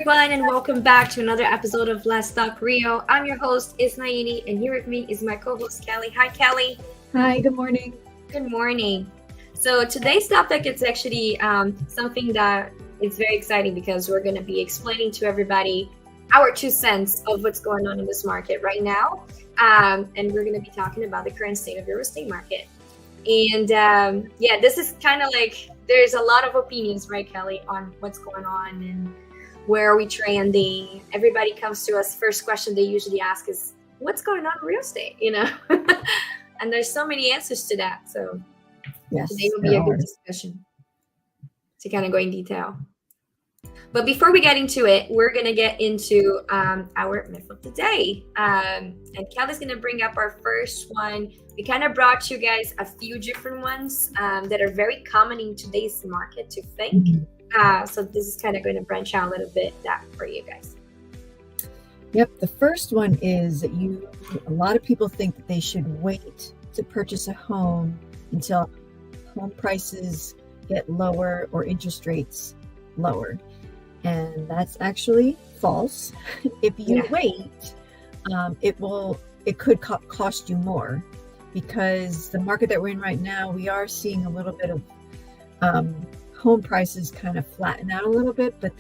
everyone, and welcome back to another episode of Let's Talk Rio. I'm your host, Ismaili, and here with me is my co-host, Kelly. Hi, Kelly. Hi, good morning. Good morning. So today's topic is actually something that is very exciting because we're going to be explaining to everybody our 2 cents of what's going on in this market right now. And we're going to be talking about the current state of the real estate market. And this is kind of like there's a lot of opinions, right, Kelly, on what's going on and where are we trending. Everybody comes to us, first question they usually ask is, what's going on in real estate, And there's so many answers to that. So yes, today will be a good discussion to kind of go in detail. But before we get into it, we're going to get into our myth of the day. And Kelly's going to bring up our first one. We kind of brought you guys a few different ones that are very common in today's market to think. So this is kind of going to branch out a little bit that for you guys. Yep. The first one is that a lot of people think that they should wait to purchase a home until home prices get lower or interest rates lower. And that's actually false. If you wait, it could cost you more, because the market that we're in right now, we are seeing a little bit of home prices kind of flatten out a little bit, but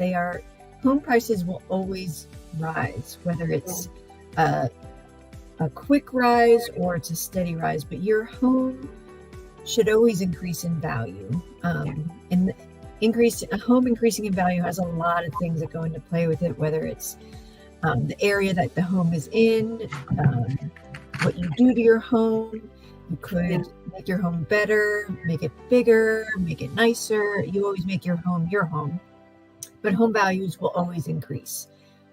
home prices will always rise, whether it's a quick rise or it's a steady rise, but your home should always increase in value. And a home increasing in value has a lot of things that go into play with it, whether it's the area that the home is in, what you do to your home. You could make your home better, make it bigger, make it nicer. You always make your home. But home values will always increase,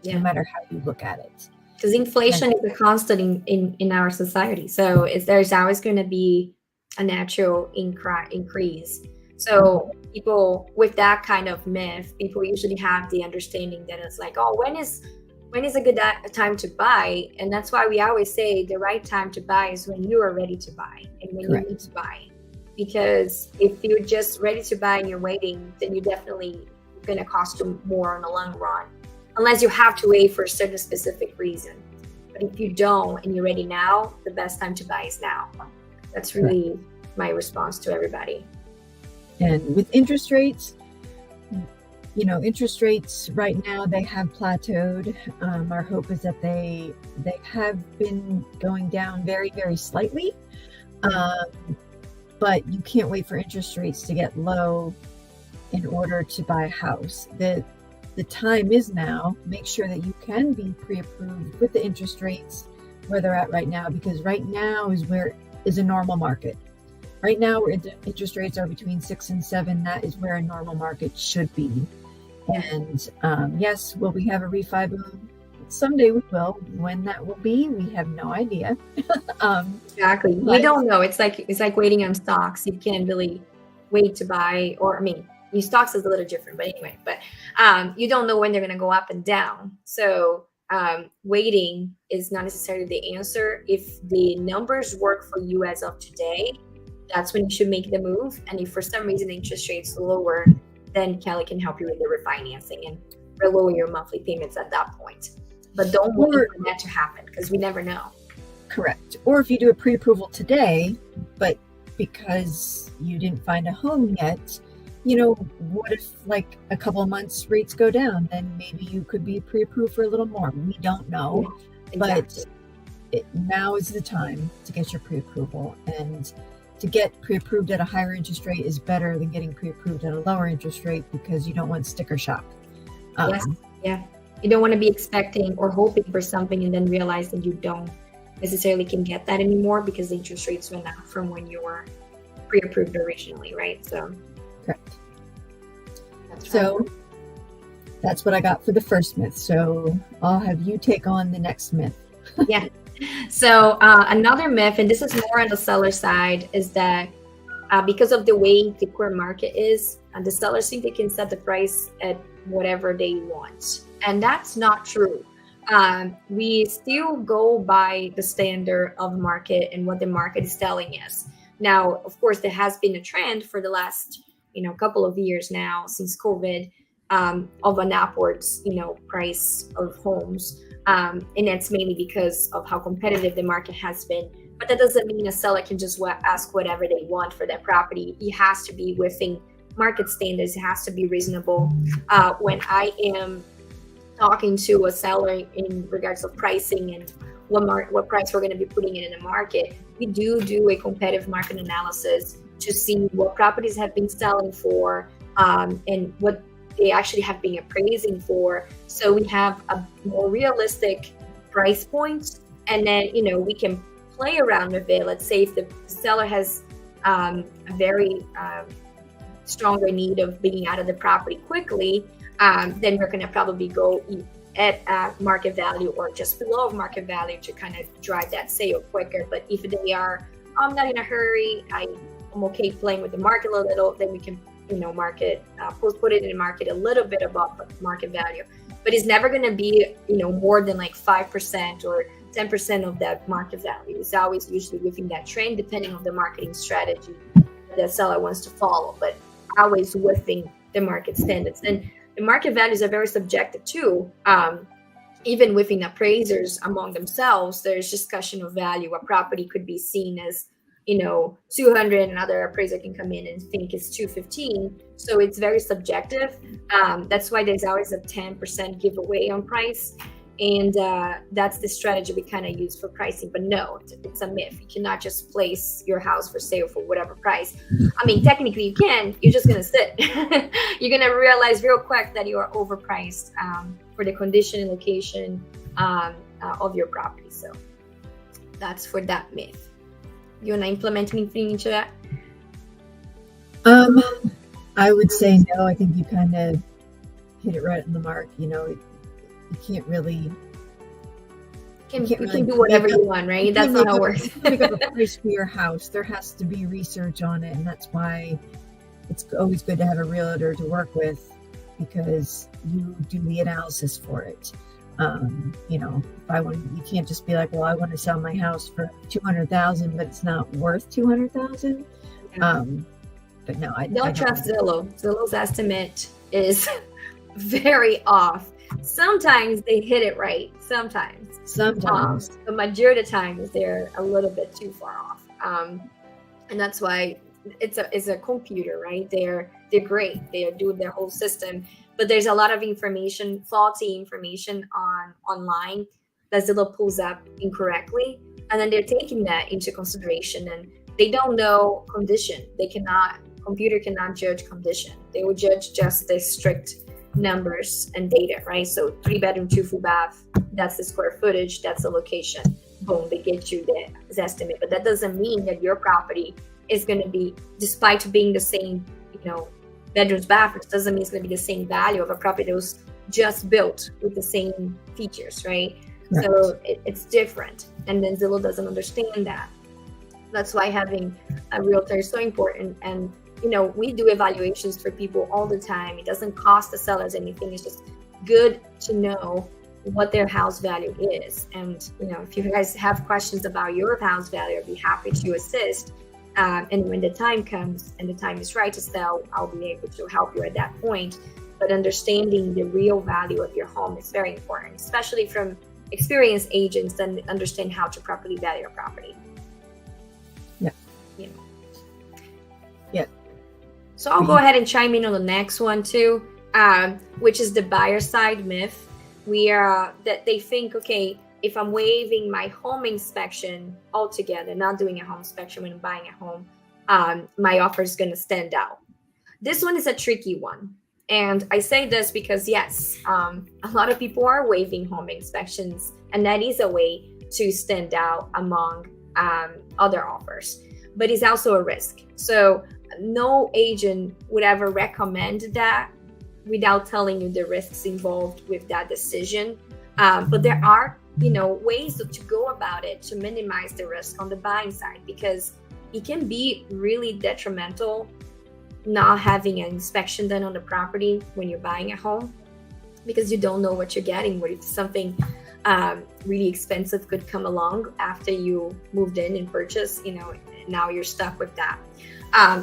no matter how you look at it. Because inflation is a constant in our society. So there's always going to be a natural increase. So people with that kind of myth, people usually have the understanding that it's like, oh, when is a good time to buy? And that's why we always say the right time to buy is when you are ready to buy and when you need to buy. Because if you're just ready to buy and you're waiting, then you're definitely going to cost you more in the long run, unless you have to wait for a certain specific reason. But if you don't and you're ready now, the best time to buy is now. That's really my response to everybody. And with interest rates, interest rates right now, they have plateaued. Our hope is that they have been going down very, very slightly. But you can't wait for interest rates to get low in order to buy a house. The time is now. Make sure that you can be pre-approved with the interest rates where they're at right now, because right now is a normal market. Right now, where interest rates are between 6 and 7, that is where a normal market should be. And yes, will we have a refi boom? Someday we will. When that will be, we have no idea. Exactly. We don't know. It's like waiting on stocks. You can't really wait to buy, your stocks is a little different, but anyway, you don't know when they're going to go up and down. So waiting is not necessarily the answer. If the numbers work for you as of today, that's when you should make the move. And if for some reason the interest rates are lower, then Kelly can help you with the refinancing and lower your monthly payments at that point. But don't wait for that to happen, because we never know. Correct. Or if you do a pre-approval today, but because you didn't find a home yet, what if like a couple of months rates go down? Then maybe you could be pre-approved for a little more. We don't know. Yeah, exactly. But now is the time to get your pre-approval. And to get pre-approved at a higher interest rate is better than getting pre-approved at a lower interest rate, because you don't want sticker shock. You don't want to be expecting or hoping for something and then realize that you don't necessarily can get that anymore because the interest rates went up from when you were pre-approved originally, right? So correct. That's what I got for the first myth. So I'll have you take on the next myth. So another myth, and this is more on the seller side, is that because of the way the core market is, the sellers think they can set the price at whatever they want. And that's not true. We still go by the standard of market and what the market is telling us. Now, of course, there has been a trend for the last couple of years now since COVID of an upwards, price of homes. And that's mainly because of how competitive the market has been. But that doesn't mean a seller can just ask whatever they want for their property. It has to be within market standards. It has to be reasonable. When I am talking to a seller in regards of pricing and what price we're going to be putting it in the market, we do a competitive market analysis to see what properties have been selling for, and what they actually have been appraising for. So we have a more realistic price point, and then we can play around with it. Let's say if the seller has a very stronger need of being out of the property quickly, then we're going to probably go at market value or just below market value to kind of drive that sale quicker. But if they are, I'm not in a hurry, I'm okay playing with the market a little, then we can put it in the market a little bit above market value. But it's never going to be more than like 5% or 10% of that market value. It's always usually within that trend, depending on the marketing strategy the seller wants to follow, but always within the market standards. And the market values are very subjective too. Even within appraisers among themselves, there's discussion of value. A property could be seen as 200, another appraiser can come in and think it's 215. So it's very subjective. That's why there's always a 10% giveaway on price. And that's the strategy we kind of use for pricing. But no, it's a myth. You cannot just place your house for sale for whatever price. I mean, technically you can. You're just going to sit. You're going to realize real quick that you are overpriced for the condition and location of your property. So that's for that myth. You want to implement anything into that? I would say no. I think you kind of hit it right on the mark. You can't really. You can do whatever you want, right? That's not how it works. Make up a price for your house. There has to be research on it, and that's why it's always good to have a realtor to work with, because you do the analysis for it. You can't just be like, well, I want to sell my house for $200,000, but it's not worth $200,000. But no, I don't trust Zillow. Zillow's estimate is very off. Sometimes they hit it right. Sometimes. The majority of the times they're a little bit too far off. And that's why it's a computer, right? They're great. They do their whole system. But there's a lot of information, faulty information online that Zillow pulls up incorrectly. And then they're taking that into consideration, and they don't know condition. Computer cannot judge condition. They will judge just the strict numbers and data, right? So 3-bedroom, 2 full bath, that's the square footage, that's the location. Boom, they get you the estimate. But that doesn't mean that your property is going to be, despite being the same, bedrooms, bathrooms, doesn't mean it's going to be the same value of a property that was just built with the same features, right? Correct. So it's different. And then Zillow doesn't understand that. That's why having a realtor is so important. And, we do evaluations for people all the time. It doesn't cost the sellers anything. It's just good to know what their house value is. And, if you guys have questions about your house value, I'd be happy to assist. And when the time comes and the time is right to sell, I'll be able to help you at that point. But understanding the real value of your home is very important, especially from experienced agents that understand how to properly value your property. Yeah. Yeah. So I'll go ahead and chime in on the next one too, which is the buyer side myth. That they think, okay, if I'm waiving my home inspection altogether, not doing a home inspection when I'm buying a home, my offer is going to stand out. This one is a tricky one. And I say this because, yes, a lot of people are waiving home inspections, and that is a way to stand out among other offers. But it's also a risk. So no agent would ever recommend that without telling you the risks involved with that decision. But there are ways to go about it to minimize the risk on the buying side, because it can be really detrimental not having an inspection done on the property when you're buying a home, because you don't know what you're getting. What if something really expensive could come along after you moved in and purchased, now you're stuck with that.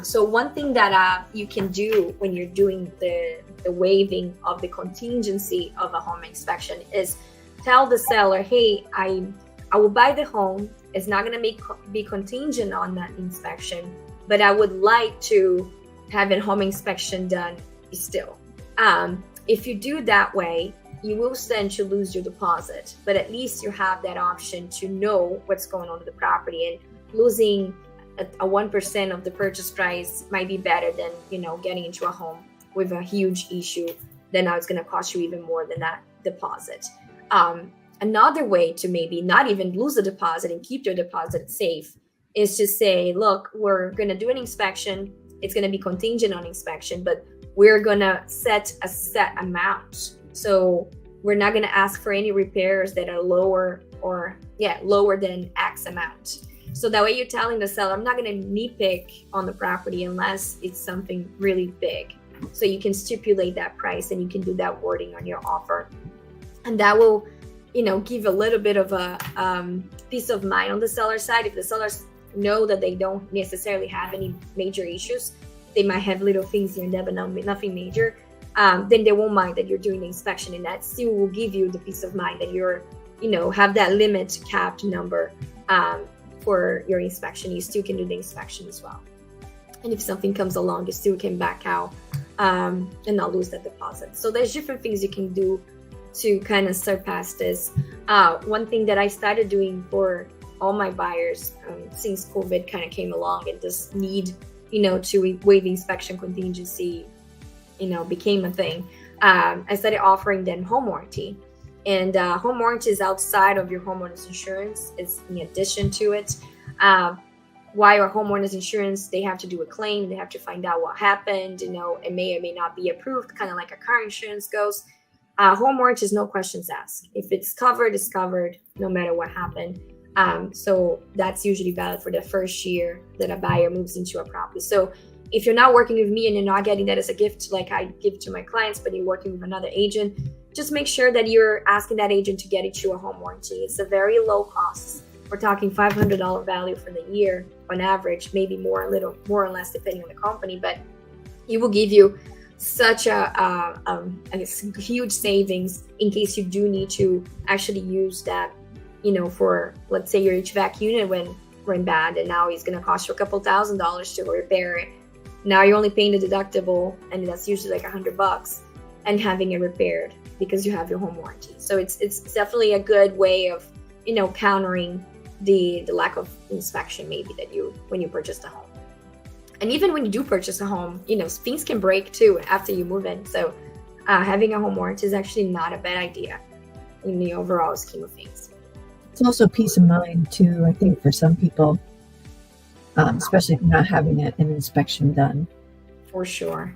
So one thing that you can do when you're doing the waiving of the contingency of a home inspection is tell the seller, hey, I will buy the home. It's not going to be contingent on that inspection, but I would like to have a home inspection done still. If you do that way, you will stand to lose your deposit, but at least you have that option to know what's going on with the property, and losing a 1% of the purchase price might be better than, getting into a home with a huge issue. Then now it's going to cost you even more than that deposit. Another way to maybe not even lose the deposit and keep your deposit safe is to say, look, we're going to do an inspection. It's going to be contingent on inspection, but we're going to set a set amount. So we're not going to ask for any repairs that are lower than X amount. So that way you're telling the seller, I'm not going to nitpick on the property unless it's something really big. So you can stipulate that price and you can do that wording on your offer. And that will, give a little bit of a peace of mind on the seller side. If the sellers know that they don't necessarily have any major issues, they might have little things here and there, but nothing major. Then they won't mind that you're doing the inspection, and that still will give you the peace of mind that you're, have that limit capped number for your inspection. You still can do the inspection as well. And if something comes along, you still can back out and not lose that deposit. So there's different things you can do to kind of surpass this. One thing that I started doing for all my buyers since COVID kind of came along and this need, to waive inspection contingency, became a thing. I started offering them home warranty. And home warranty is outside of your homeowner's insurance. It's in addition to it. While your homeowner's insurance, they have to do a claim. They have to find out what happened. It may or may not be approved, kind of like a car insurance goes. Home warranty is no questions asked. If it's covered, it's covered no matter what happened. So that's usually valid for the first year that a buyer moves into a property. So if you're not working with me and you're not getting that as a gift like I give to my clients, but you're working with another agent, just make sure that you're asking that agent to get you a home warranty. It's a very low cost. We're talking $500 value for the year on average, maybe more, a little more or less depending on the company, but it will give you such a huge savings in case you do need to actually use that, for, let's say, your HVAC unit went bad and now it's going to cost you a couple $1,000s to repair it. Now you're only paying the deductible, and that's usually like $100, and having it repaired because you have your home warranty. So it's definitely a good way of, countering the lack of inspection maybe that when you purchase a home. And even when you do purchase a home, things can break too after you move in. So having a home warranty is actually not a bad idea in the overall scheme of things. It's also peace of mind too, I think, for some people, especially if you're not having an inspection done. For sure.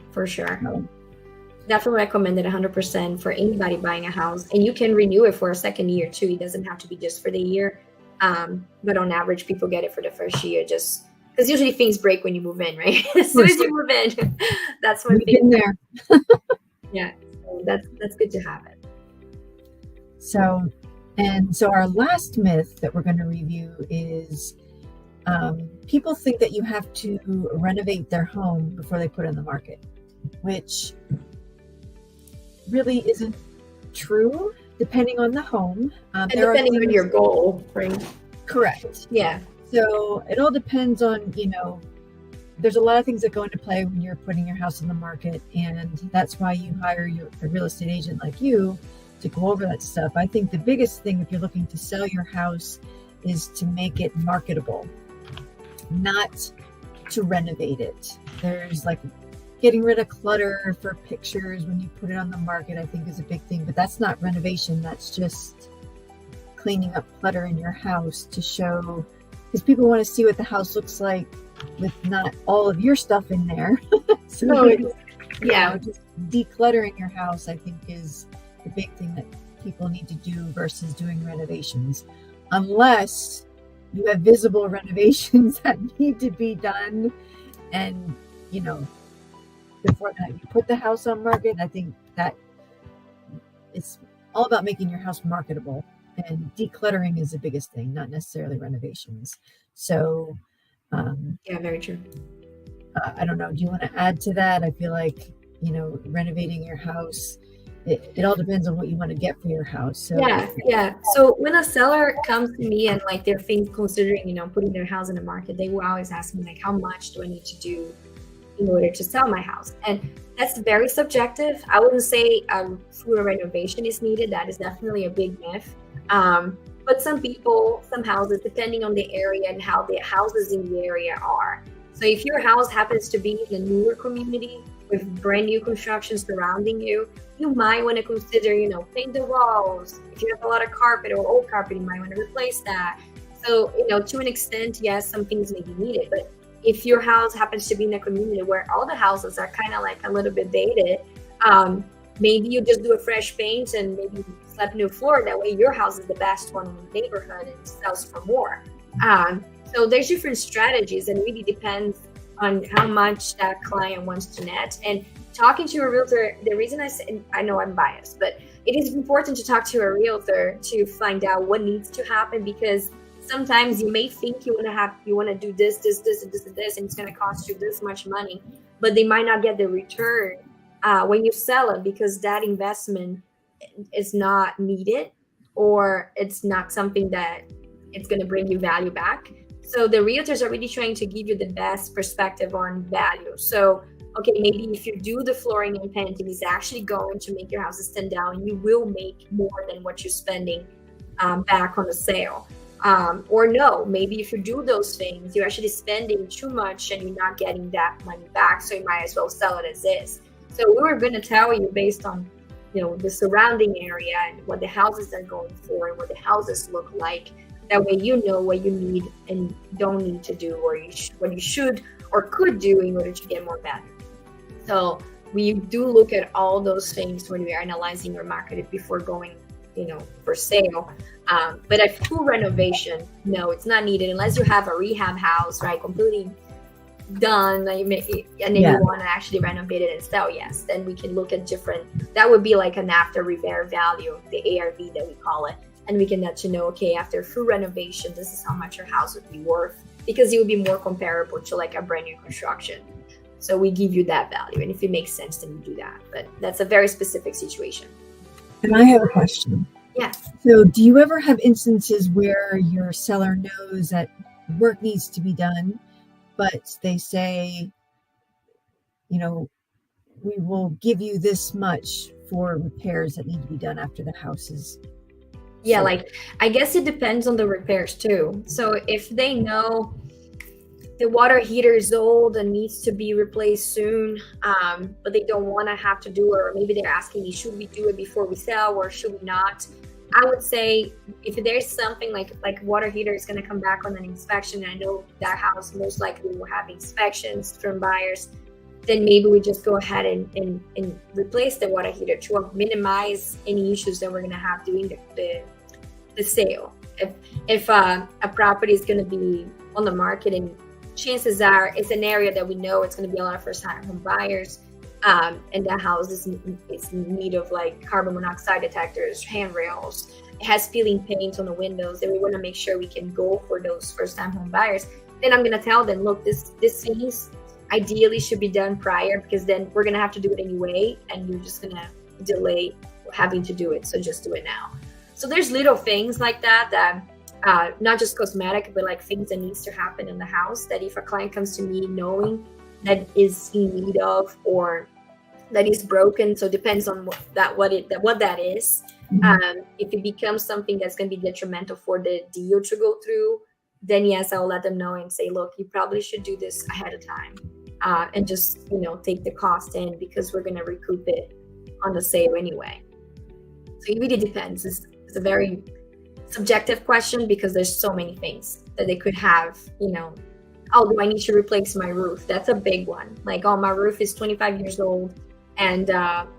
Definitely recommend it 100% for anybody buying a house. And you can renew it for a second year too. It doesn't have to be just for the year. But on average, people get it for the first year, just because usually things break when you move in, right? As soon as you move in, that's when things there. Yeah, so that's good to have it. So our last myth that we're going to review is people think that you have to renovate their home before they put it on the market, which really isn't true, depending on the home. And depending on your goal, right? Correct. Yeah. So it all depends on, there's a lot of things that go into play when you're putting your house on the market. And that's why you hire a real estate agent like you to go over that stuff. I think the biggest thing if you're looking to sell your house is to make it marketable, not to renovate it. There's like getting rid of clutter for pictures when you put it on the market, I think is a big thing, but that's not renovation. That's just cleaning up clutter in your house to show, because people want to see what the house looks like with not all of your stuff in there. So it's, just decluttering your house, I think, is the big thing that people need to do versus doing renovations, unless you have visible renovations that need to be done. And, before that, you put the house on market. I think that it's all about making your house marketable, and decluttering is the biggest thing, not necessarily renovations. So, very true. I don't know. Do you want to add to that? I feel like, renovating your house, it all depends on what you want to get for your house. So Yeah. So when a seller comes to me and like they're considering, putting their house in the market, they will always ask me like, how much do I need to do in order to sell my house? And that's very subjective. I wouldn't say full renovation is needed. That is definitely a big myth. But some people, some houses, depending on the area and how the houses in the area are. So if your house happens to be in a newer community with brand new construction surrounding you, you might want to consider, paint the walls. If you have a lot of carpet or old carpet, you might want to replace that. So, to an extent, yes, some things may be needed. But if your house happens to be in a community where all the houses are kind of like a little bit dated, maybe you just do a fresh paint and maybe slap new floor. That way your house is the best one in the neighborhood and sells for more. So there's different strategies, and it really depends on how much that client wants to net. And talking to a realtor, the reason I know I'm biased, but it is important to talk to a realtor to find out what needs to happen, because sometimes you may think you want to do this, and it's going to cost you this much money, but they might not get the return when you sell it, because that investment is not needed, or it's not something that it's going to bring you value back. So the realtors are really trying to give you the best perspective on value. So, okay, maybe if you do the flooring and painting, it's actually going to make your house stand out, and you will make more than what you're spending back on the sale. Or no, maybe if you do those things, you're actually spending too much and you're not getting that money back. So you might as well sell it as is. So we were going to tell you based on, the surrounding area and what the houses are going for and what the houses look like. That way you know what you need and don't need to do, or what you should or could do in order to get more value. So we do look at all those things when we are analyzing your market before going, for sale. But a full renovation, no, it's not needed unless you have a rehab house, right, completely done, and then you want to actually renovate it and sell. Yes, then we can look at that would be like an after repair value, the ARV that we call it. And we can let you know, okay, after full renovation, this is how much your house would be worth, because it would be more comparable to like a brand new construction. So we give you that value. And if it makes sense, then you do that. But that's a very specific situation. And I have a question. Yes. So do you ever have instances where your seller knows that work needs to be done, but they say, we will give you this much for repairs that need to be done after the house is Yeah, like I guess it depends on the repairs too. So if they know the water heater is old and needs to be replaced soon, but they don't want to have to do it, or maybe they're asking me, should we do it before we sell or should we not? I would say if there's something like water heater is going to come back on an inspection, and I know that house most likely will have inspections from buyers, then maybe we just go ahead and replace the water heater to minimize any issues that we're going to have during the sale. If a property is going to be on the market, and chances are it's an area that we know it's going to be a lot of first-time home buyers, and that house is in need of like carbon monoxide detectors, handrails, it has peeling paint on the windows, and we want to make sure we can go for those first-time home buyers, then I'm going to tell them, look, this things ideally should be done prior, because then we're going to have to do it anyway, and you're just going to delay having to do it. So just do it now. So there's little things like that not just cosmetic, but like things that needs to happen in the house, that if a client comes to me knowing that is in need of, or that is broken, so it depends on what that is. If it becomes something that's going to be detrimental for the deal to go through, then yes, I'll let them know and say, look, you probably should do this ahead of time, and just take the cost in, because we're going to recoup it on the sale anyway. So it really depends. It's a very subjective question, because there's so many things that they could have. Oh, do I need to replace my roof? That's a big one. Like, oh, my roof is 25 years old, and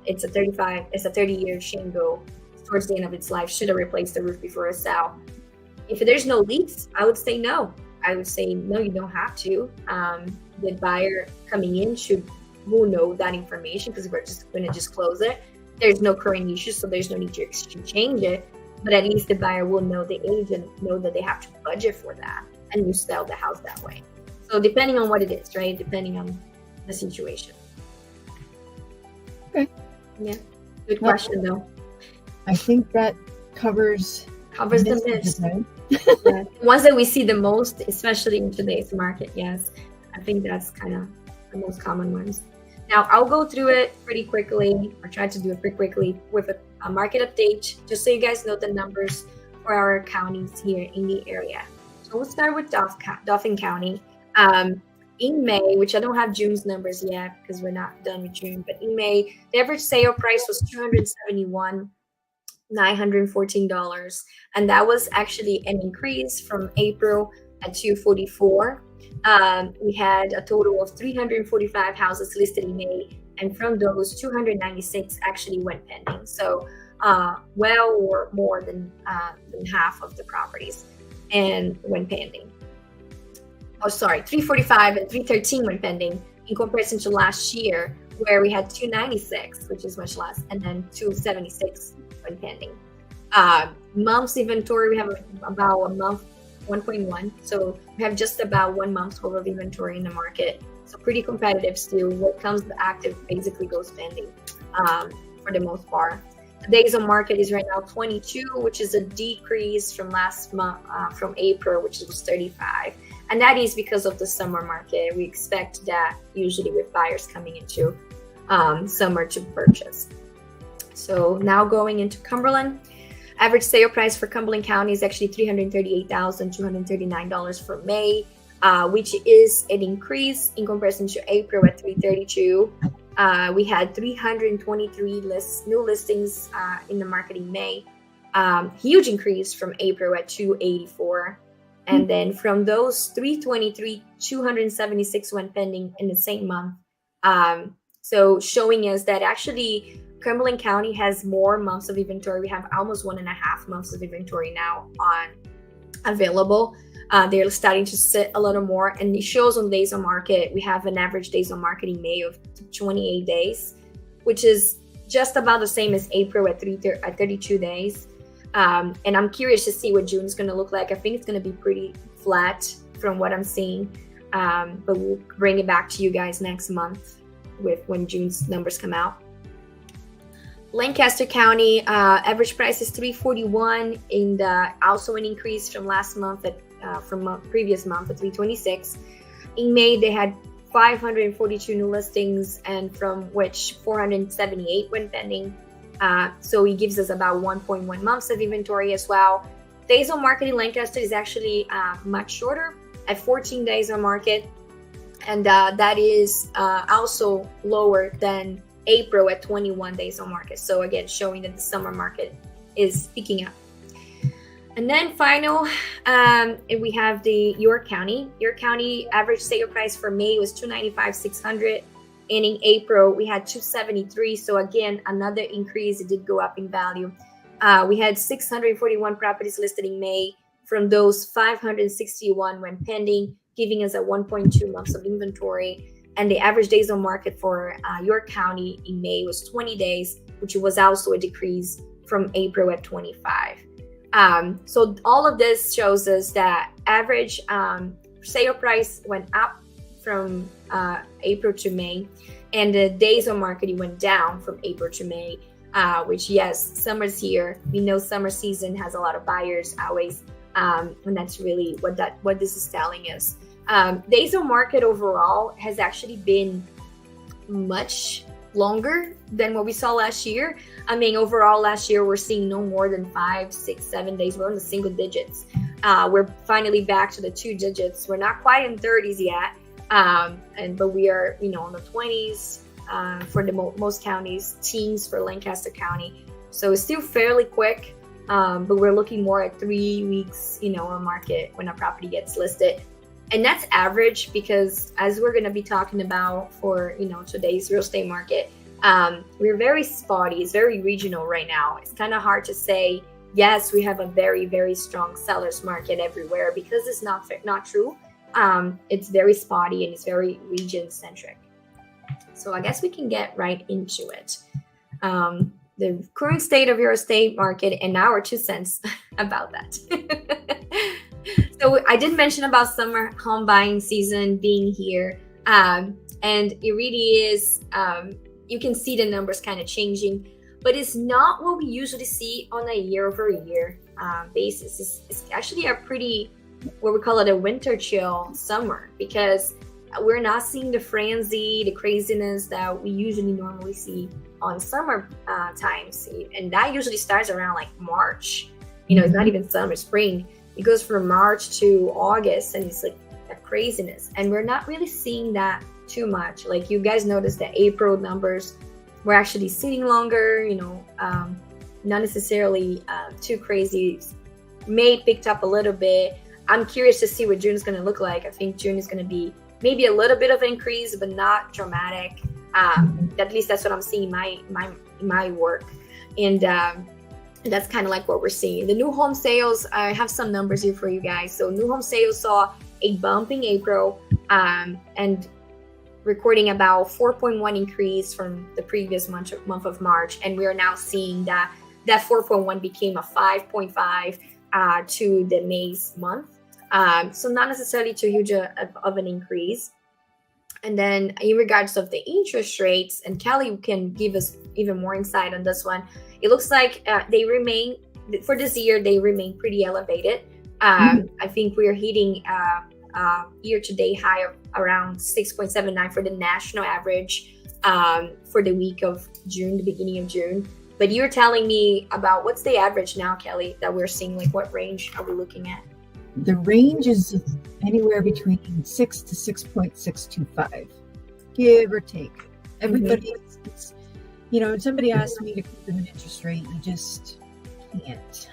it's a 30-year shingle towards the end of its life. Should I replace the roof before I sell? If there's no leaks, I would say no. I would say no, you don't have to. The buyer coming in will know that information, because we're just going to disclose it. There's no current issues, so there's no need to change it. But at least the buyer will know, the agent know that they have to budget for that, and you sell the house that way. So depending on what it is, right? Depending on the situation. Okay. Yeah. Good Well, question though. I think that covers Covers the myths of myths. zone. Yeah. The ones that we see the most, especially in today's market. Yes. I think that's kind of the most common ones. Now I'll go through it pretty quickly, or try to do it pretty quickly with a market update, just so you guys know the numbers for our counties here in the area. So we'll start with Dauphin County. In May, which I don't have June's numbers yet because we're not done with June, but in May, the average sale price was $271,914, and that was actually an increase from April at 244. We had a total of 345 houses listed in May, and from those, 296 actually went pending. So, well, or more than half of the properties and went pending. Oh, sorry, 345 and 313 went pending in comparison to last year, where we had 296, which is much less, and then 276 went pending. Months inventory, we have about a month, 1.1. So we have just about 1 month's worth of inventory in the market. So pretty competitive still. What comes active basically goes pending for the most part. The days on market is right now 22, which is a decrease from last month, from April, which was 35. And that is because of the summer market. We expect that usually with buyers coming into summer to purchase. So now going into Cumberland, average sale price for Cumberland County is actually $338,239 for May, which is an increase in comparison to April at $332. We had 323 new listings in the market in May. Huge increase from April at 284. And then from those 323, 276 went pending in the same month. So showing us that actually Cumberland County has more months of inventory. We have almost 1.5 months of inventory now available. They're starting to sit a little more, and it shows on days on market. We have an average days on market in May of 28 days, which is just about the same as April at 32 days. And I'm curious to see what June's going to look like. I think it's going to be pretty flat from what I'm seeing, but we'll bring it back to you guys next month with when June's numbers come out. Lancaster County, average price is $341, and also an increase from last month previous month at $326. In May, they had 542 new listings, and from which 478 went pending. So it gives us about 1.1 months of inventory as well. Days on market in Lancaster is actually much shorter at 14 days on market, and that is also lower than April at 21 days on market. So again, showing that the summer market is picking up. And then final, we have the York County. York County average sale price for May was $295,600, and in April we had $273. So again, another increase. It did go up in value. We had 641 properties listed in May. From those, 561 went pending, giving us a 1.2 months of inventory. And the average days on market for York County in May was 20 days, which was also a decrease from April at 25. So all of this shows us that average sale price went up from April to May, and the days on market went down from April to May, which, yes, summer's here. We know summer season has a lot of buyers always, and that's really what this is telling us. Days on market overall has actually been much longer than what we saw last year. I mean, overall last year we're seeing no more than 5, 6, 7 days. We're in the single digits. We're finally back to the 2 digits. We're not quite in 30s yet, but we are, in the 20s for the most counties, teens for Lancaster County. So it's still fairly quick, but we're looking more at 3 weeks, on market when a property gets listed. And that's average, because as we're going to be talking about for, today's real estate market, we're very spotty. It's very regional right now. It's kind of hard to say, yes, we have a very, very strong seller's market everywhere, because it's not true. It's very spotty and it's very region centric. So I guess we can get right into it. The current state of real estate market and our 2 cents about that. So I did mention about summer home buying season being here, and it really is. You can see the numbers kind of changing, but it's not what we usually see on a year-over-year basis. It's actually a pretty, what we call it, a winter chill summer, because we're not seeing the frenzy, the craziness that we usually normally see on summer times, and that usually starts around like March. It's not even summer, spring. It goes from March to August, and it's like a craziness. And we're not really seeing that too much. Like, you guys noticed that April numbers were actually sitting longer, not necessarily too crazy. May picked up a little bit. I'm curious to see what June is going to look like. I think June is going to be maybe a little bit of increase, but not dramatic. At least that's what I'm seeing in my work. And that's kind of like what we're seeing. The new home sales, I have some numbers here for you guys. So new home sales saw a bump in April, and recording about 4.1 increase from the previous month of March. And we are now seeing that 4.1 became a 5.5 to the May's month. So not necessarily too huge of an increase. And then in regards of the interest rates, and Kelly can give us even more insight on this one, it looks like they remain, for this year, they remain pretty elevated. I think we're hitting year-to-date high of around 6.79 for the national average for the week of June, the beginning of June. But you're telling me about what's the average now, Kelly, that we're seeing? Like, what range are we looking at? The range is anywhere between 6 to 6.625, give or take. Everybody, when somebody asks me to keep them an interest rate, you just can't.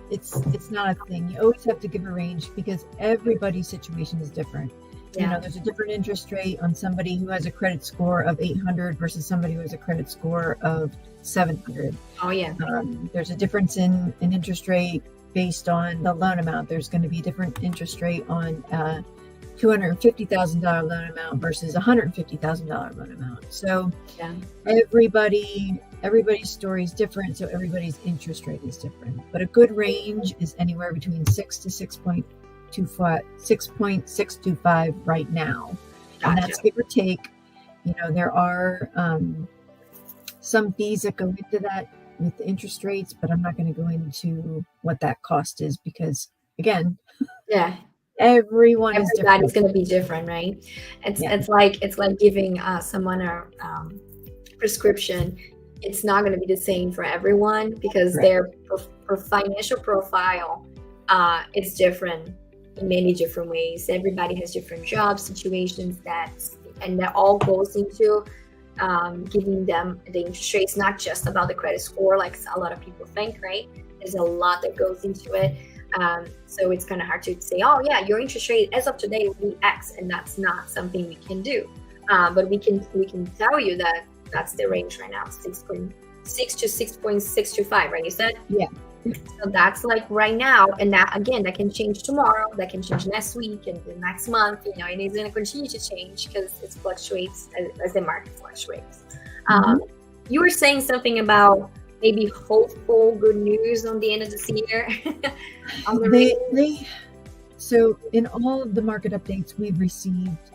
It's not a thing. You always have to give a range because everybody's situation is different. Yeah. There's a different interest rate on somebody who has a credit score of 800 versus somebody who has a credit score of 700. Oh yeah. There's a difference in interest rate based on the loan amount. There's going to be a different interest rate on $250,000 loan amount versus $150,000 loan amount. So yeah. Everybody's story is different, so everybody's interest rate is different. But a good range is anywhere between 6 to 6.625 right now. Gotcha. And that's give or take. There are some fees that go into that with the interest rates, but I'm not going to go into what that cost is because, again, yeah, everybody's going to be different, right? It's like giving someone a prescription. It's not going to be the same for everyone because their financial profile is different in many different ways. Everybody has different job situations and that all goes into giving them the interest rates. Not just about the credit score like a lot of people think, right? There's a lot that goes into it. So it's kind of hard to say, oh yeah, your interest rate as of today will be X, and that's not something we can do. But we can tell you that that's the range right now, 6.6 to 6.625, right? You said? Yeah. So that's like right now, and that again, that can change tomorrow, that can change next week and the next month. And it's going to continue to change because it fluctuates as the market fluctuates. You were saying something about maybe hopeful good news on the end of this year. So in all of the market updates we've received,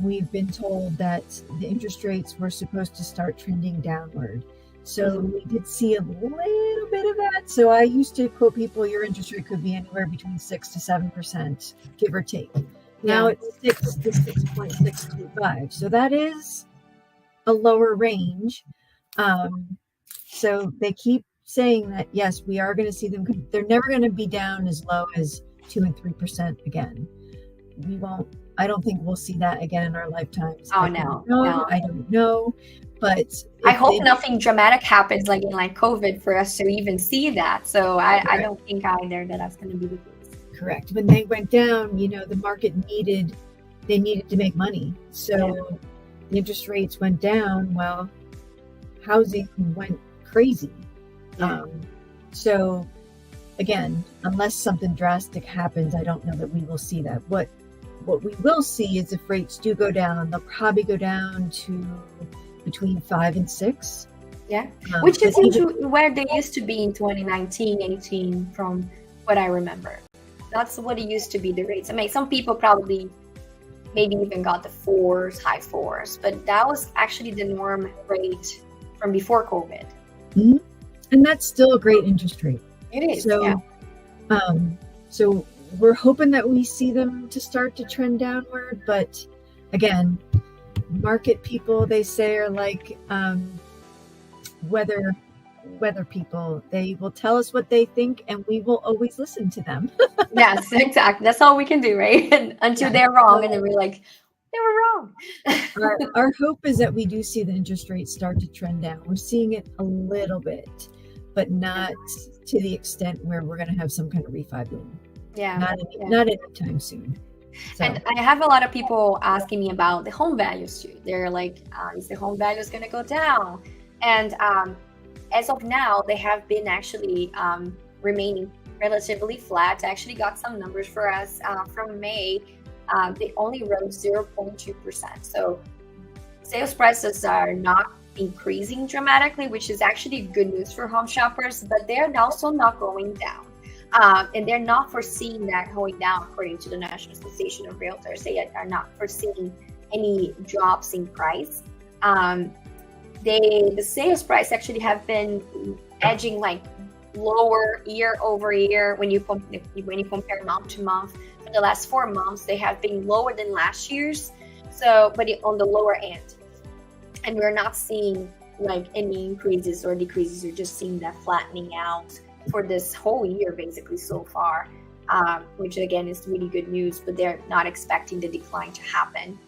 we've been told that the interest rates were supposed to start trending downward. So we did see a little bit of that. So I used to quote people, your interest rate could be anywhere between 6 to 7%, give or take. Now it's 6 to 6.625. So that is a lower range. So they keep saying that, yes, we are going to see them. They're never going to be down as low as 2 and 3% again. I don't think we'll see that again in our lifetimes. Oh, no. I don't know. But I hope nothing dramatic happens like in COVID for us to even see that. So I don't think either that's going to be the case. Correct. When they went down, the market needed to make money. So the interest rates went down. Well, housing went crazy. So again, unless something drastic happens, I don't know that we will see that. What we will see is if rates do go down, they'll probably go down to between 5 and 6. Yeah, which is where they used to be in 2019, 18 from what I remember. That's what it used to be, the rates. I mean, some people probably maybe even got the fours, high fours, but that was actually the norm rate from before COVID. Mhm. And that's still a great interest rate. It is, So, yeah. So we're hoping that we see them to start to trend downward. But again, market people, they say, are like weather people. They will tell us what they think, and we will always listen to them. Yes, exactly. That's all we can do, right? And until Yeah. they're wrong, and then we're like, they were wrong. Our hope is that we do see the interest rates start to trend down. We're seeing it a little bit, but not to the extent where we're going to have some kind of refi boom. Yeah. Not anytime soon. So. And I have a lot of people asking me about the home values too. They're like, is the home values going to go down? And as of now, they have been actually remaining relatively flat. I actually got some numbers for us from May. They only rose 0.2%. So sales prices are not increasing dramatically, which is actually good news for home shoppers, but they're also not going down. And they're not foreseeing that going down, according to the National Association of Realtors. They are not foreseeing any drops in price. The sales price actually have been edging like lower year over year when you compare month to month. For the last 4 months, they have been lower than last year's. So, but on the lower end, and we're not seeing like any increases or decreases. We're just seeing that flattening out for this whole year, basically so far, which again is really good news. But they're not expecting the decline to happen.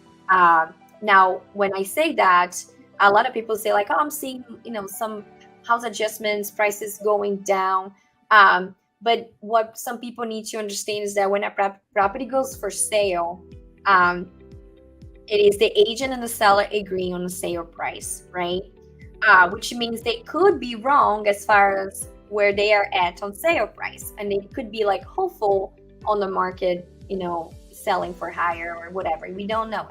Now, when I say that, a lot of people say like, "Oh, I'm seeing some house adjustments, prices going down." But what some people need to understand is that when a property goes for sale, it is the agent and the seller agreeing on the sale price, right? Which means they could be wrong as far as where they are at on sale price, and they could be like hopeful on the market, selling for higher or whatever. We don't know.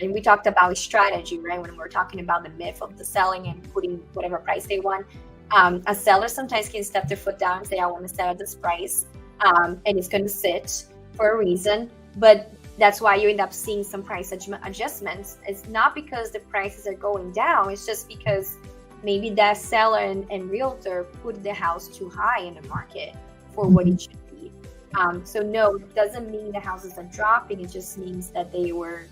And we talked about strategy, right? When we're talking about the myth of the selling and putting whatever price they want. A seller sometimes can step their foot down and say, I want to sell at this price. And it's going to sit for a reason. But that's why you end up seeing some price adjustments. It's not because the prices are going down. It's just because maybe that seller and realtor put the house too high in the market for what it should be. So no, it doesn't mean the houses are dropping. It just means that they were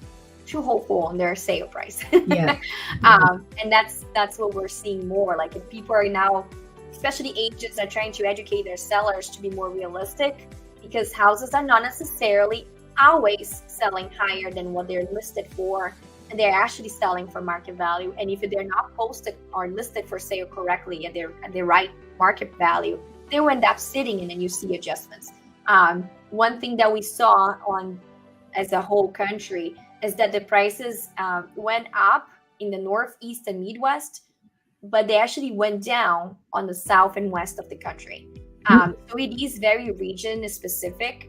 too hopeful on their sale price. Yeah. And that's what we're seeing more. Like if people are now, especially agents, are trying to educate their sellers to be more realistic, because houses are not necessarily always selling higher than what they're listed for, and they're actually selling for market value. And if they're not posted or listed for sale correctly at the right market value, they will end up sitting in, and you see adjustments. One thing that we saw as a whole country is that the prices went up in the Northeast and Midwest, but they actually went down on the South and West of the country. So it is very region specific.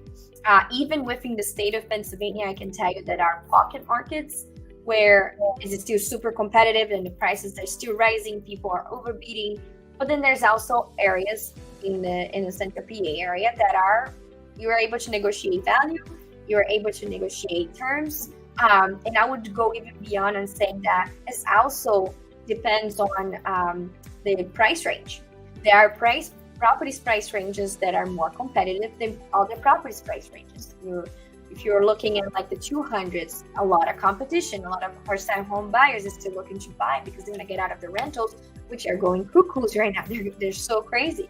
Even within the state of Pennsylvania, I can tell you that our pocket markets where it's still super competitive and the prices are still rising, people are overbidding. But then there's also areas in the Central PA area that you are able to negotiate value, you are able to negotiate terms. And I would go even beyond and saying that it also depends on the price range. There are properties price ranges that are more competitive than other properties price ranges. If you're looking at like the 200s, a lot of competition, a lot of first-time home buyers are still looking to buy because they want to get out of the rentals, which are going cuckoos right now. They're so crazy.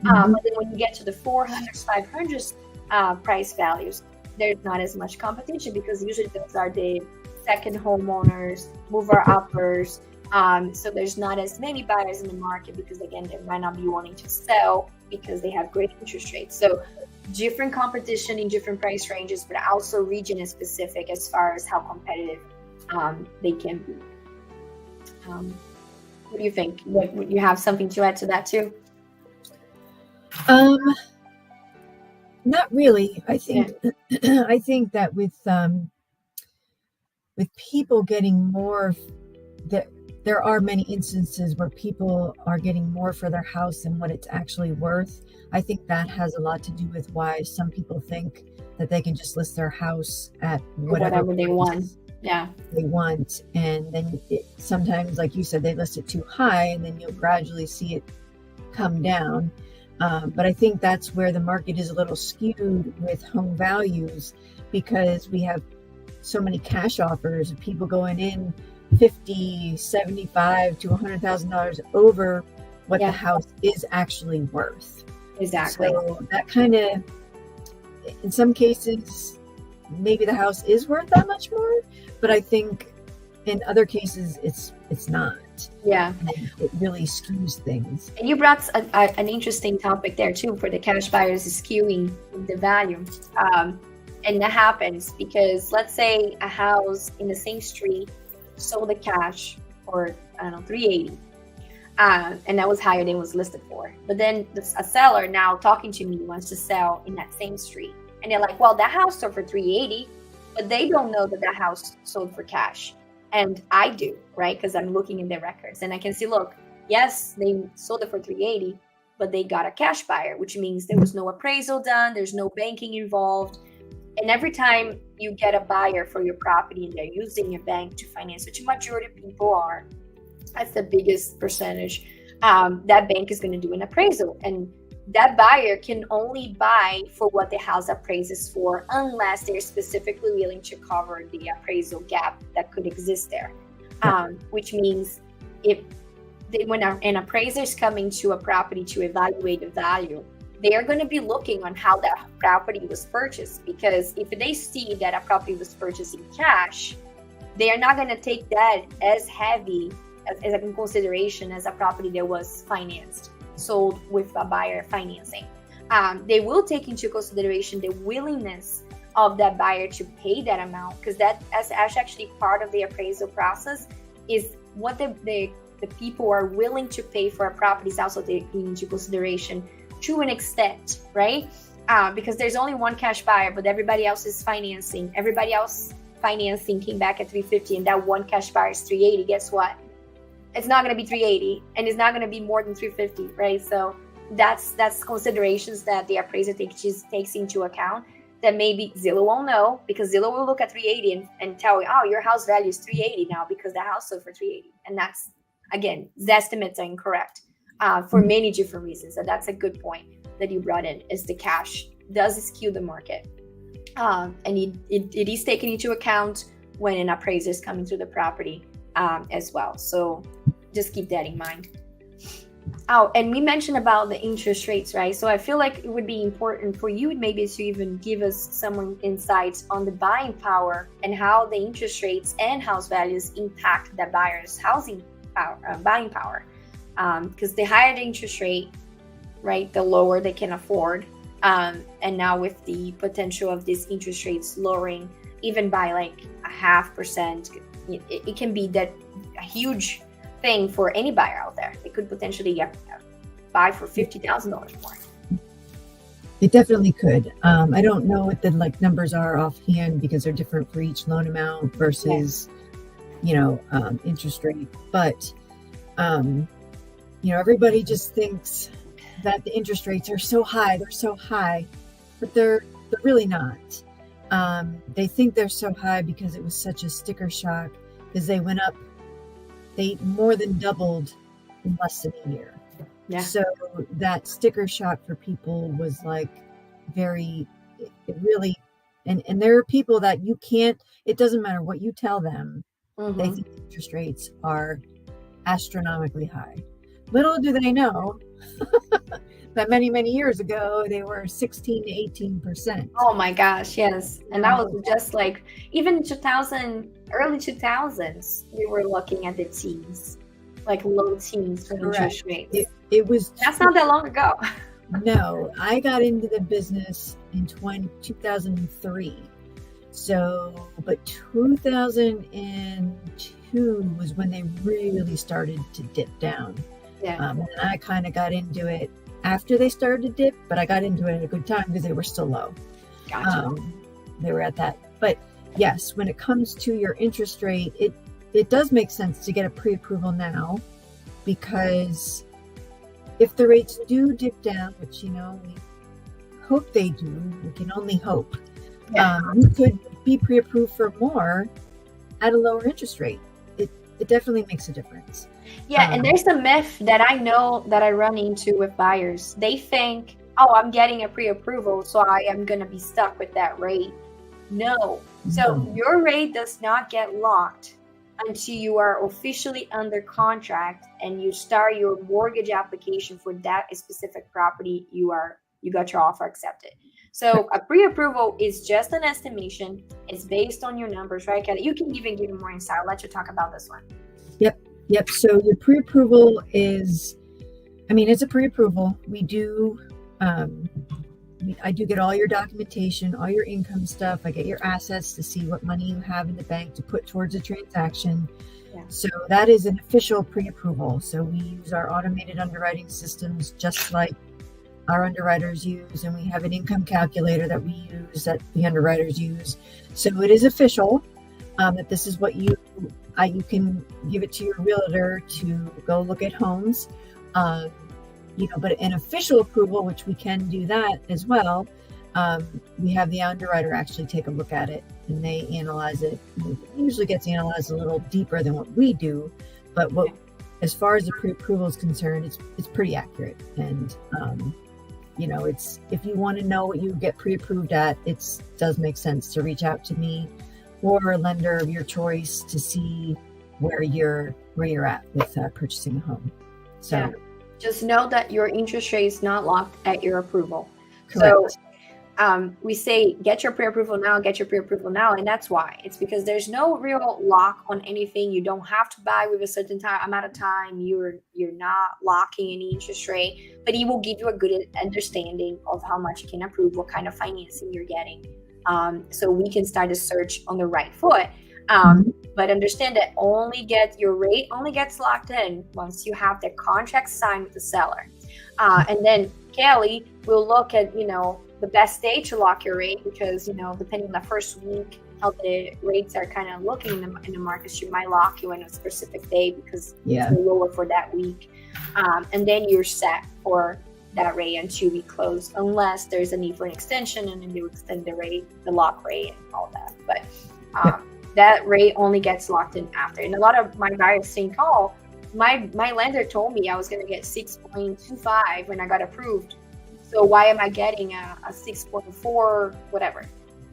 But then when you get to the 400s, 500s price values, there's not as much competition because usually those are the second homeowners, mover uppers. So there's not as many buyers in the market because again, they might not be wanting to sell because they have great interest rates. So different competition in different price ranges, but also region is specific as far as how competitive they can be. What do you think? Would you have something to add to that too? Not really. I think I think that with people getting more, there are many instances where people are getting more for their house than what it's actually worth. I think that has a lot to do with why some people think that they can just list their house at whatever they price want. Yeah. they want, and then sometimes, like you said, they list it too high, and then you'll gradually see it come down. But I think that's where the market is a little skewed with home values, because we have so many cash offers of people going in 50, 75 to $100,000 over what the house is actually worth. Exactly. So that kind of, in some cases, maybe the house is worth that much more, but I think in other cases it's not. Yeah. And it really skews things. And you brought an interesting topic there too, for the cash buyers skewing the value. And that happens because, let's say a house in the same street sold a cash for, I don't know, 380. And that was higher than it was listed for. But then a seller now talking to me wants to sell in that same street. And they're like, well, that house sold for 380, but they don't know that house sold for cash. And I do, right? Because I'm looking in their records and I can see, look, yes, they sold it for 380, but they got a cash buyer, which means there was no appraisal done. There's no banking involved. And every time you get a buyer for your property and they're using a bank to finance, which a majority of people are, that's the biggest percentage, that bank is going to do an appraisal. And that buyer can only buy for what the house appraises for, unless they're specifically willing to cover the appraisal gap that could exist there. Which means when an appraiser is coming to a property to evaluate the value, they are going to be looking on how that property was purchased, because if they see that a property was purchased in cash, they are not going to take that as heavy as a consideration as a property that was financed, sold with a buyer financing. They will take into consideration the willingness of that buyer to pay that amount, because that is actually part of the appraisal process, is what the people are willing to pay for a property is also taken into consideration to an extent, right? Because there's only one cash buyer, but everybody else is financing. Everybody else financing came back at 350, and that one cash buyer is 380. Guess what? It's not going to be 380, and it's not going to be more than 350, right? So that's considerations that the appraiser takes into account that maybe Zillow won't know, because Zillow will look at 380 and tell you, oh, your house value is 380 now because the house sold for 380. And that's, again, the estimates are incorrect for many different reasons. And that's a good point that you brought in, is the cash does skew the market. And it is taken into account when an appraiser is coming to the property as well. So just keep that in mind. Oh, and we mentioned about the interest rates, right? So I feel like it would be important for you maybe to even give us some insights on the buying power and how the interest rates and house values impact the buyer's housing power, buying power. Because the higher the interest rate, right, the lower they can afford. And now with the potential of these interest rates lowering even by like 0.5%, it can be that a huge thing for any buyer out there. They could potentially buy for $50,000 more. It definitely could. I don't know what the numbers are offhand, because they're different for each loan amount versus, interest rate. But, everybody just thinks that the interest rates are so high. They're so high, but they're really not. They think they're so high because it was such a sticker shock, because they went up. They more than doubled in less than a year. Yeah. So that sticker shock for people was it really, and there are people that you can't, it doesn't matter what you tell them, they think interest rates are astronomically high. Little do they know that many, many years ago, they were 16 to 18%. Oh my gosh, yes. And that was just even early 2000s, we were looking at the teens, low teens for interest rates. It was. That's not that long ago. No, I got into the business in 2003. So, but 2002 was when they really started to dip down. Yeah. And I kind of got into it after they started to dip, but I got into it at a good time because they were still low. Gotcha. They were at that. But yes, when it comes to your interest rate, it it does make sense to get a pre-approval now, because if the rates do dip down, which, we hope they do, we can only hope, you could be pre-approved for more at a lower interest rate. It definitely makes a difference. Yeah, and there's a myth that I know that I run into with buyers. They think, oh, I'm getting a pre-approval, so I am going to be stuck with that rate. No. So your rate does not get locked until you are officially under contract and you start your mortgage application for that specific property you got your offer accepted. So a pre-approval is just an estimation. It's based on your numbers, right, Kelly? You can even give me more insight. I'll let you talk about this one. Yep. So your pre-approval is, it's a pre-approval. We do, I do get all your documentation, all your income stuff. I get your assets to see what money you have in the bank to put towards a transaction. Yeah. So that is an official pre-approval. So we use our automated underwriting systems just like our underwriters use, and we have an income calculator that we use that the underwriters use. So it is official that this is what you can give it to your realtor to go look at homes. But an official approval, which we can do that as well, we have the underwriter actually take a look at it and they analyze it. It usually gets analyzed a little deeper than what we do, but as far as the pre-approval is concerned, it's pretty accurate. And it's, if you want to know what you get pre-approved at, it does make sense to reach out to me or a lender of your choice to see where you're at with purchasing a home. So. Yeah. Just know that your interest rate is not locked at your approval. Correct. So we say, get your pre-approval now, and that's why. It's because there's no real lock on anything. You don't have to buy with a certain amount of time. You're not locking any interest rate, but it will give you a good understanding of how much you can approve, what kind of financing you're getting. So we can start a search on the right foot. But understand that your rate only gets locked in once you have the contract signed with the seller. And then Kelly will look at, the best day to lock your rate, because, depending on the first week, how the rates are kind of looking in the market, she might lock you in a specific day because it's lower for that week. And then you're set for that rate until we close, unless there's a need for an extension, and then you extend the rate, the lock rate and all that. But that rate only gets locked in after. And a lot of my buyers think, oh, my lender told me I was going to get 6.25 when I got approved. So why am I getting a 6.4, whatever?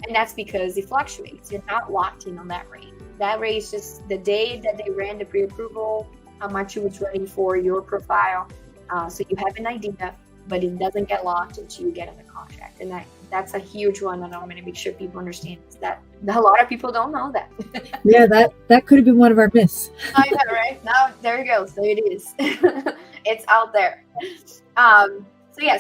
And that's because it fluctuates. You're not locked in on that rate. That rate is just the day that they ran the pre-approval, how much it was running for your profile. So you have an idea, but it doesn't get locked until you get in the contract. And that's a huge one, and I'm going to make sure people understand that a lot of people don't know that. Yeah, that could have been one of our myths. I know, right? Now there it goes. There it is. It's out there.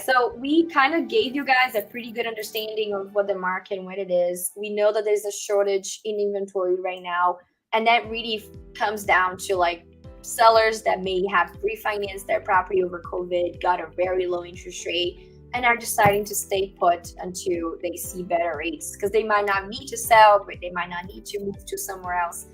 So we kind of gave you guys a pretty good understanding of what the market and what it is. We know that there's a shortage in inventory right now, and that really comes down to like sellers that may have refinanced their property over COVID, got a very low interest rate, and are deciding to stay put until they see better rates, because they might not need to sell, but they might not need to move to somewhere else.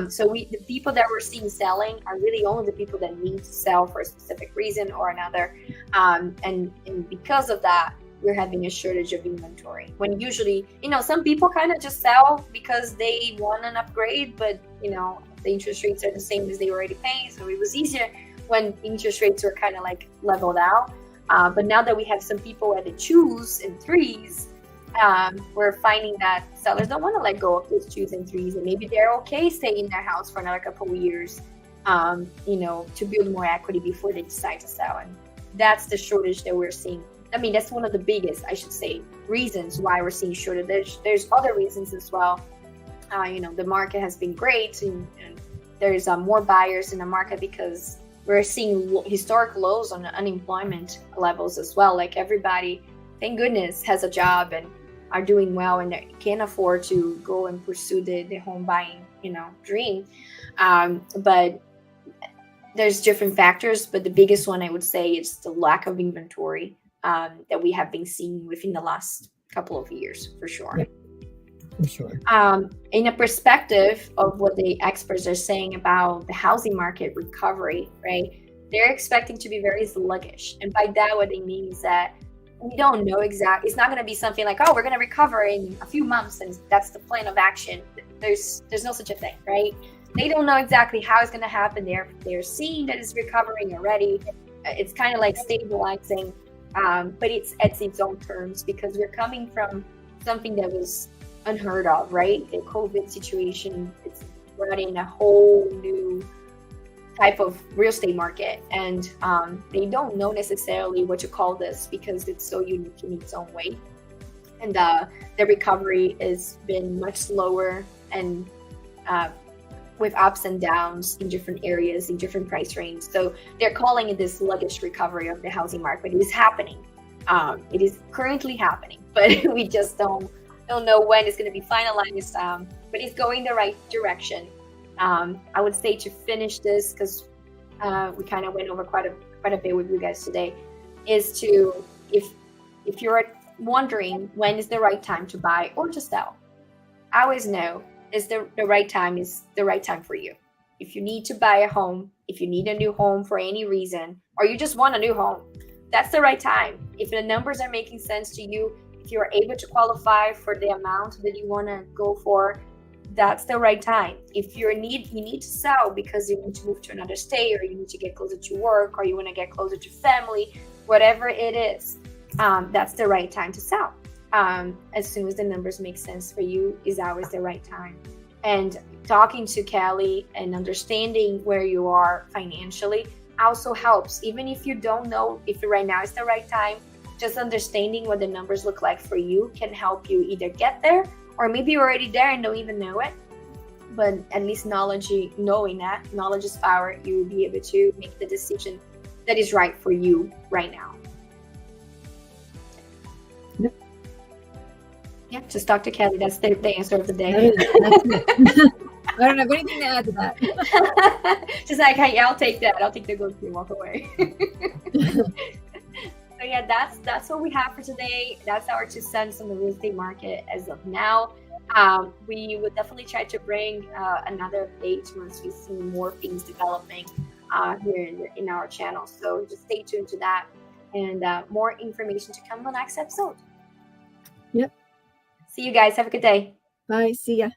So the people that we're seeing selling are really only the people that need to sell for a specific reason or another. And because of that, we're having a shortage of inventory. When usually, some people kind of just sell because they want an upgrade, but, the interest rates are the same as they already pay. So it was easier when interest rates were kind of like leveled out. But now that we have some people at the 2s and 3s, we're finding that sellers don't want to let go of those 2s and 3s, and maybe they're okay staying in their house for another couple of years, to build more equity before they decide to sell. And that's the shortage that we're seeing. I mean, that's one of the biggest, I should say, reasons why we're seeing shortage. There's other reasons as well. The market has been great, and there's more buyers in the market because we're seeing historic lows on unemployment levels as well. Like everybody, thank goodness, has a job and are doing well, and they can afford to go and pursue the home buying, dream. But there's different factors, but the biggest one I would say is the lack of inventory that we have been seeing within the last couple of years, for sure. I'm sure. In a perspective of what the experts are saying about the housing market recovery, right? They're expecting to be very sluggish. And by that, what they mean is that we don't know exactly. It's not going to be something like, oh, we're going to recover in a few months and that's the plan of action. There's no such a thing, right? They don't know exactly how it's going to happen. They're seeing that it's recovering already. It's kind of like stabilizing, but it's at its own terms because we're coming from something that was unheard of, right? The COVID situation, it's brought in a whole new type of real estate market, and they don't know necessarily what to call this because it's so unique in its own way. And the recovery has been much slower and with ups and downs in different areas, in different price ranges. So they're calling it this sluggish recovery of the housing market. It is happening. It is currently happening, but we just don't know when it's going to be finalized. But it's going the right direction. I would say to finish this, because we kind of went over quite a bit with you guys today, is to if you're wondering when is the right time to buy or to sell, I always know is the right time is the right time for you. If you need to buy a home, if you need a new home for any reason, or you just want a new home, that's the right time. If the numbers are making sense to you, if you're able to qualify for the amount that you want to go for, that's the right time. If you need to sell because you need to move to another state, or you need to get closer to work, or you want to get closer to family, whatever it is, that's the right time to sell. As soon as the numbers make sense for you is always the right time. And talking to Kelly and understanding where you are financially also helps. Even if you don't know if right now is the right time, just understanding what the numbers look like for you can help you either get there, or maybe you're already there and don't even know it. But at least knowing that knowledge is power, you will be able to make the decision that is right for you right now. Yep. Yeah, just talk to Kelly. That's the answer of the day. I don't have anything to add to that. Just like, hey, I'll take that. I'll take the goat and walk away. So yeah, that's what we have for today. That's our 2 cents on the real estate market as of now. We would definitely try to bring another update once we see more things developing here in our channel. So just stay tuned to that, and more information to come on the next episode. Yep. See you guys. Have a good day. Bye. See ya.